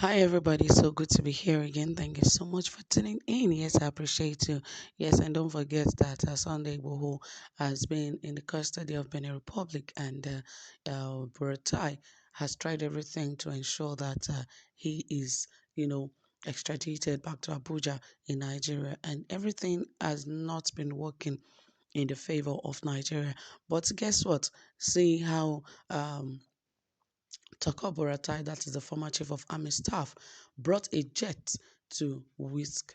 Hi everybody, so good to be here again. Thank you so much for tuning in. Yes, I appreciate you. Yes, and don't forget that Sunday Igboho has been in the custody of Benin Republic, and Buratai has tried everything to ensure that he is, you know, extradited back to Abuja in Nigeria, and everything has not been working in the favor of Nigeria. But guess what? See how Buratai, that is the former chief of army staff, brought a jet to whisk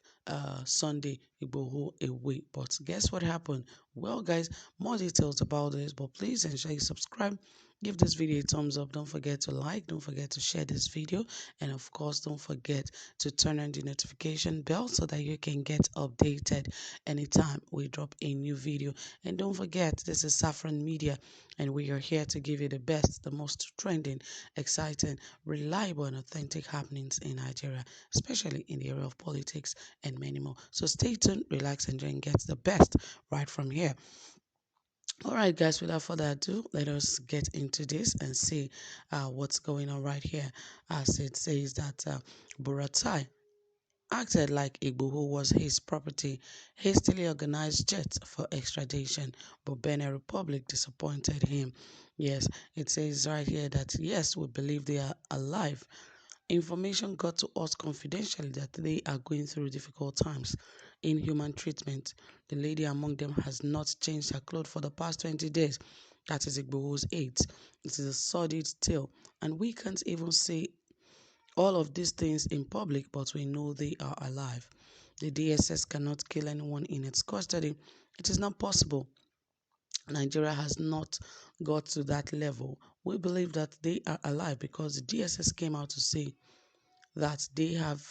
Sunday Igboho away. But guess what happened? Well, guys, more details about this, but please ensure you subscribe. Give this video a thumbs up. Don't forget to like. Don't forget to share this video. And of course, don't forget to turn on the notification bell so that you can get updated anytime we drop a new video. And don't forget, this is Saffron Media, and we are here to give you the best, the most trending, exciting, reliable, and authentic happenings in Nigeria, especially in the area of politics and many more. So stay tuned, relax, enjoy, and get the best right from here. All right, guys, without further ado, let us get into this and see what's going on right here. As it says that Buratai acted like Igboho was his property, hastily organized jets for extradition, but Benin Republic disappointed him. Yes, it says right here that yes, we believe they are alive. Information got to us confidentially that they are going through difficult times. Inhuman treatment. The lady among them has not changed her clothes for the past 20 days. That is Igboho's AIDS. It is a sordid tale, and we can't even say all of these things in public, but we know they are alive. The DSS cannot kill anyone in its custody. It is not possible. Nigeria has not got to that level. We believe that they are alive because the DSS came out to say that they have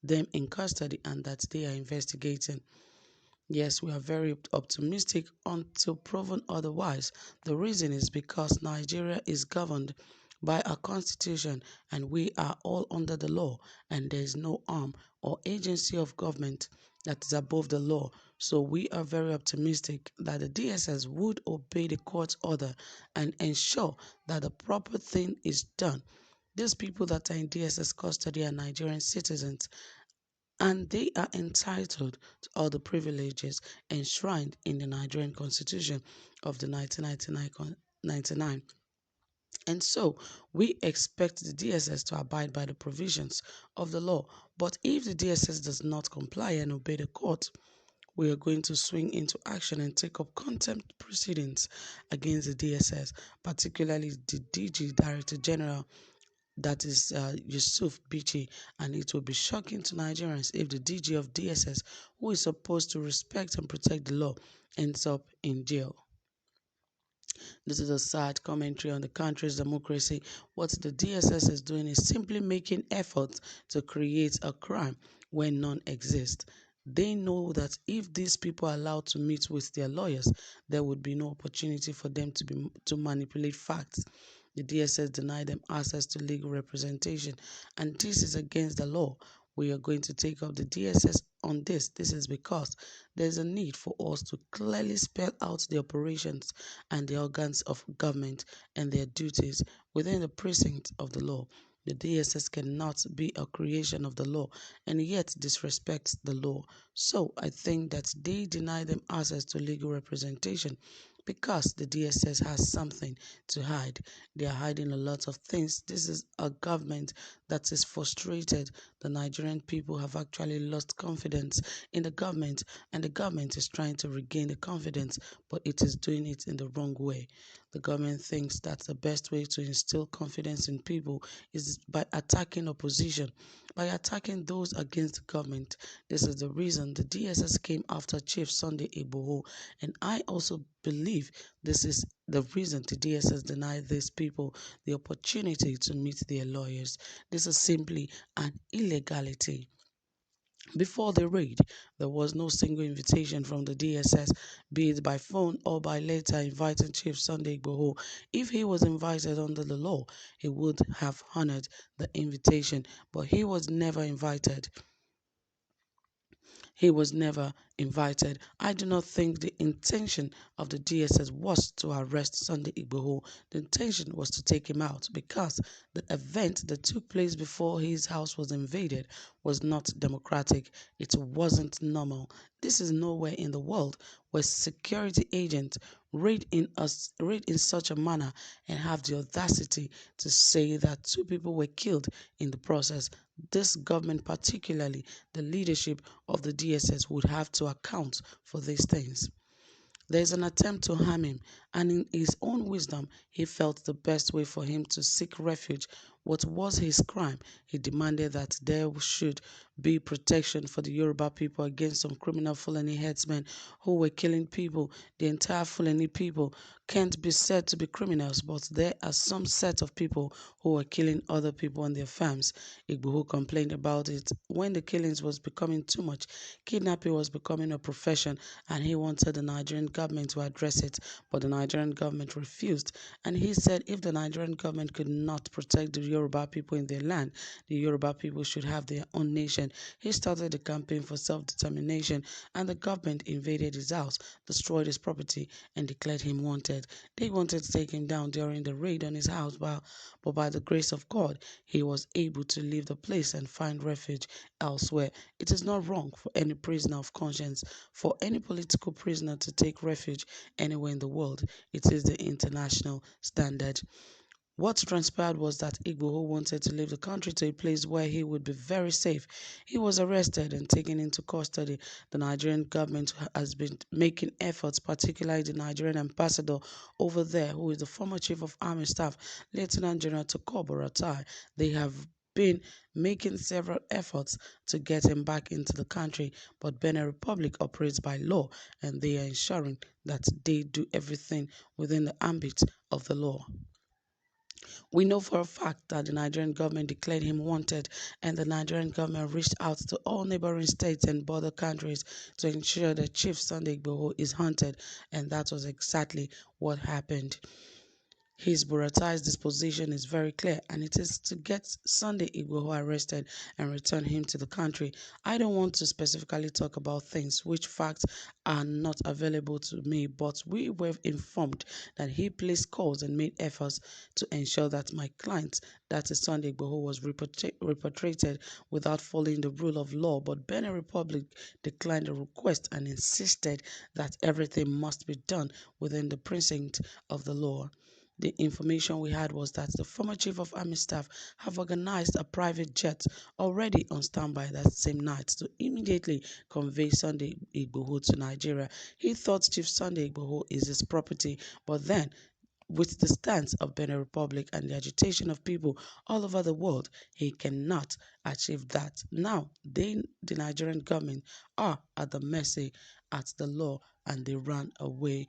them in custody and that they are investigating. Yes, we are very optimistic until proven otherwise. The reason is because Nigeria is governed by a constitution and we are all under the law, and there is no arm or agency of government that is above the law. So we are very optimistic that the DSS would obey the court order and ensure that the proper thing is done. These people that are in DSS custody are Nigerian citizens, and they are entitled to all the privileges enshrined in the Nigerian Constitution of the 1999. And so we expect the DSS to abide by the provisions of the law. But if the DSS does not comply and obey the court, we are going to swing into action and take up contempt proceedings against the DSS, particularly the DG, Director General, that is Yusuf Bichi, and it will be shocking to Nigerians if the DG of DSS, who is supposed to respect and protect the law, ends up in jail. This is a sad commentary on the country's democracy. What the DSS is doing is simply making efforts to create a crime when none exists. They know that if these people are allowed to meet with their lawyers, there would be no opportunity for them to manipulate facts. The DSS denied them access to legal representation, and this is against the law. We are going to take up the DSS on this. This is because there's a need for us to clearly spell out the operations and the organs of government and their duties within the precinct of the law. The DSS cannot be a creation of the law and yet disrespects the law. So I think that they deny them access to legal representation because the DSS has something to hide. They are hiding a lot of things. This is a government that is frustrated. The Nigerian people have actually lost confidence in the government, and the government is trying to regain the confidence, but it is doing it in the wrong way. The government thinks that the best way to instill confidence in people is by attacking opposition, by attacking those against the government. This is the reason the DSS came after Chief Sunday Igboho, and I also believe this is the reason the DSS denied these people the opportunity to meet their lawyers. This is simply an illegality. Before the raid, there was no single invitation from the DSS, be it by phone or by letter, inviting Chief Sunday Igboho. If he was invited under the law, he would have honored the invitation, but he was never invited. He was never invited. I do not think the intention of the DSS was to arrest Sunday Igboho. The intention was to take him out because the event that took place before his house was invaded was not democratic. It wasn't normal. This is nowhere in the world where security agents raid in such a manner and have the audacity to say that 2 people were killed in the process. This government, particularly the leadership of the DSS, would have to account for these things. There's an attempt to harm him, and in his own wisdom, he felt the best way for him to seek refuge. What was his crime? He demanded that there should be protection for the Yoruba people against some criminal Fulani headsmen who were killing people. The entire Fulani people can't be said to be criminals, but there are some set of people who were killing other people on their farms. Igboho complained about it when the killings was becoming too much. Kidnapping was becoming a profession, and he wanted the Nigerian government to address it, but the Nigerian government refused. And he said if the Nigerian government could not protect the Yoruba people in their land, the Yoruba people should have their own nation. He started a campaign for self-determination, and the government invaded his house, destroyed his property, and declared him wanted. They wanted to take him down during the raid on his house, but by the grace of God, he was able to leave the place and find refuge elsewhere. It is not wrong for any prisoner of conscience, for any political prisoner to take refuge anywhere in the world. It is the international standard. What transpired was that Igboho wanted to leave the country to a place where he would be very safe. He was arrested and taken into custody. The Nigerian government has been making efforts, particularly the Nigerian ambassador over there, who is the former chief of army staff, Lieutenant General Buratai. They have been making several efforts to get him back into the country, but Benin Republic operates by law, and they are ensuring that they do everything within the ambit of the law. We know for a fact that the Nigerian government declared him wanted, and the Nigerian government reached out to all neighboring states and border countries to ensure that Chief Sunday Igboho is hunted, and that was exactly what happened. His Buratai's disposition is very clear, and it is to get Sunday Igboho arrested and return him to the country. I don't want to specifically talk about things which facts are not available to me, but we were informed that he placed calls and made efforts to ensure that my client, that is Sunday Igboho, was repatriated without following the rule of law, but Benin Republic declined the request and insisted that everything must be done within the precinct of the law. The information we had was that the former chief of army staff have organized a private jet already on standby that same night to immediately convey Sunday Igboho to Nigeria. He thought Chief Sunday Igboho is his property, but then with the stance of Benin Republic and the agitation of people all over the world, he cannot achieve that. Now, the Nigerian government are at the mercy at the law, and they ran away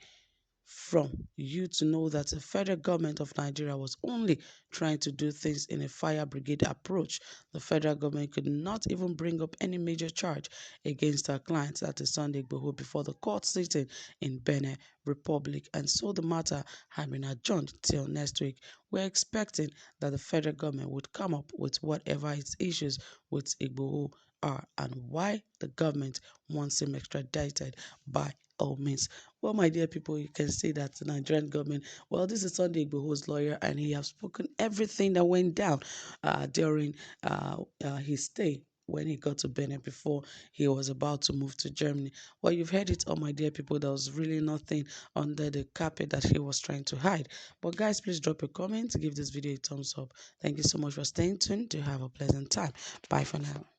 from you to know that the federal government of Nigeria was only trying to do things in a fire brigade approach. The federal government could not even bring up any major charge against our clients, that is Sunday Igboho, before the court sitting in Benin Republic, and so the matter had been adjourned till next week. We're expecting that the federal government would come up with whatever its issues with Igboho are and why the government wants him extradited by all means. Well, my dear people, you can see that the Nigerian government, well, this is Sunday Igboho's lawyer, and he has spoken everything that went down during his stay when he got to Benin before he was about to move to Germany. Well, you've heard it all, my dear people. There was really nothing under the carpet that he was trying to hide. But guys, please drop a comment, give this video a thumbs up. Thank you so much for staying tuned. Do have a pleasant time. Bye for now.